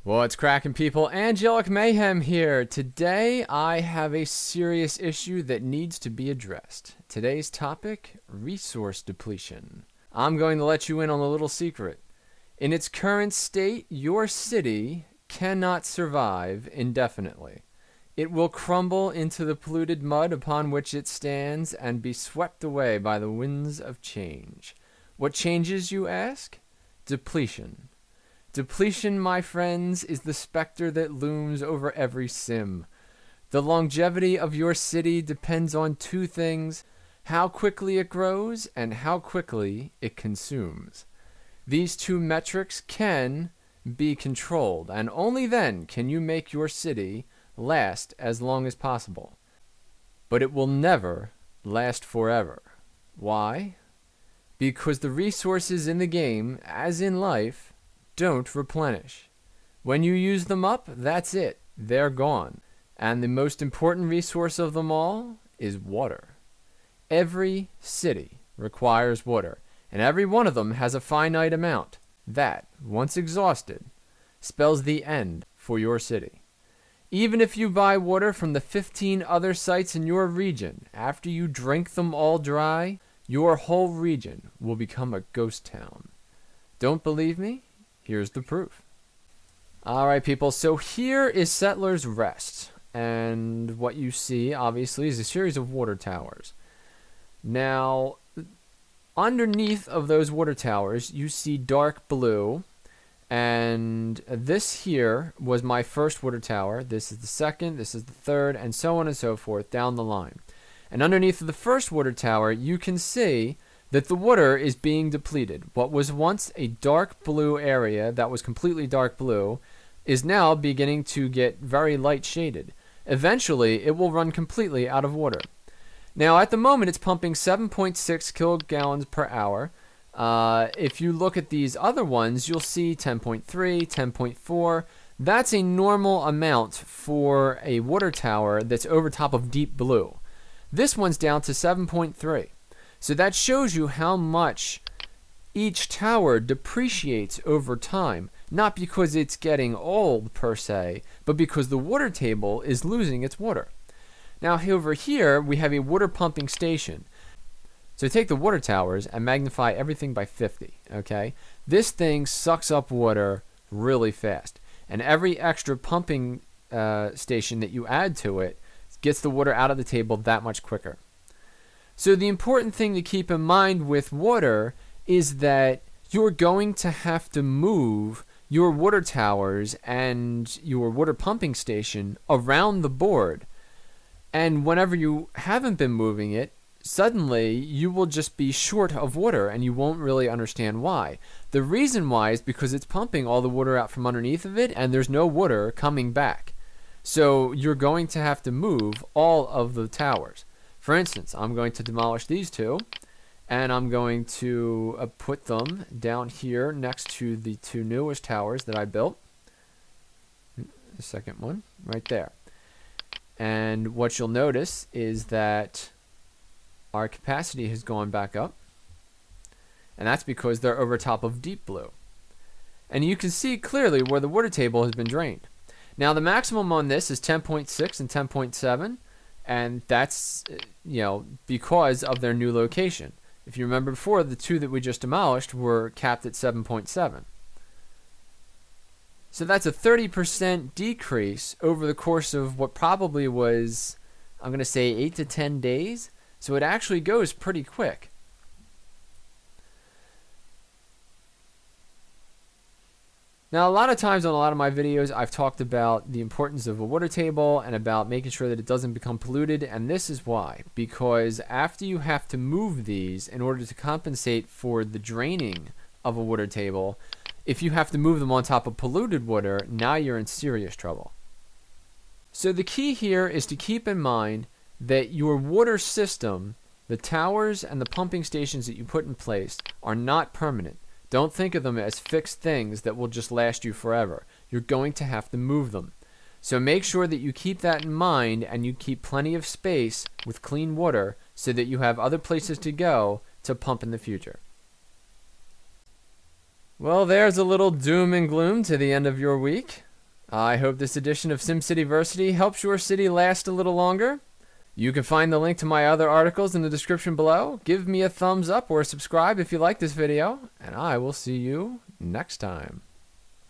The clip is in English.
What's cracking, people? Angelic Mayhem here. Today I have a serious issue that needs to be addressed. Today's topic, resource depletion. I'm going to let you in on a little secret. In its current state, your city cannot survive indefinitely. It will crumble into the polluted mud upon which it stands and be swept away by the winds of change. What changes, you ask? Depletion. Depletion, my friends, is the specter that looms over every sim. The longevity of your city depends on two things: how quickly it grows and how quickly it consumes. These two metrics can be controlled, and only then can you make your city last as long as possible. But it will never last forever. Why? Because the resources in the game, as in life, don't replenish. When you use them up, that's it. They're gone. And the most important resource of them all is water. Every city requires water, and every one of them has a finite amount. That, once exhausted, spells the end for your city. Even if you buy water from the 15 other sites in your region, after you drink them all dry, your whole region will become a ghost town. Don't believe me? Here's the proof. Alright, people, so here is Settler's Rest. And what you see, obviously, is a series of water towers. Now, underneath of those water towers, you see dark blue. And this here was my first water tower. This is the second, this is the third, and so on and so forth down the line. And underneath of the first water tower, you can see that the water is being depleted. What was once a dark blue area that was completely dark blue is now beginning to get very light shaded. Eventually, it will run completely out of water. Now, at the moment, it's pumping 7.6 kilogallons per hour. If you look at these other ones, you'll see 10.3, 10.4. That's a normal amount for a water tower that's over top of deep blue. This one's down to 7.3. So that shows you how much each tower depreciates over time, not because it's getting old per se, but because the water table is losing its water. Now over here, we have a water pumping station. So take the water towers and magnify everything by 50, okay? This thing sucks up water really fast, and every extra pumping station that you add to it gets the water out of the table that much quicker. So the important thing to keep in mind with water is that you're going to have to move your water towers and your water pumping station around the board. And whenever you haven't been moving it, suddenly you will just be short of water and you won't really understand why. The reason why is because it's pumping all the water out from underneath of it and there's no water coming back. So you're going to have to move all of the towers. For instance, I'm going to demolish these two, and I'm going to put them down here next to the two newest towers that I built. The second one, right there. And what you'll notice is that our capacity has gone back up, and that's because they're over top of deep blue. And you can see clearly where the water table has been drained. Now, the maximum on this is 10.6 and 10.7. And that's, because of their new location. If you remember before, the two that we just demolished were capped at 7.7. So that's a 30% decrease over the course of what probably was, I'm going to say, 8 to 10 days. So it actually goes pretty quick. Now, a lot of times on a lot of my videos, I've talked about the importance of a water table and about making sure that it doesn't become polluted, and this is why. Because after you have to move these in order to compensate for the draining of a water table, if you have to move them on top of polluted water, now you're in serious trouble. So the key here is to keep in mind that your water system, the towers and the pumping stations that you put in place, are not permanent. Don't think of them as fixed things that will just last you forever. You're going to have to move them. So make sure that you keep that in mind and you keep plenty of space with clean water so that you have other places to go to pump in the future. Well, there's a little doom and gloom to the end of your week. I hope this edition of SimCityversity helps your city last a little longer. You can find the link to my other articles in the description below. Give me a thumbs up or subscribe if you like this video, and I will see you next time.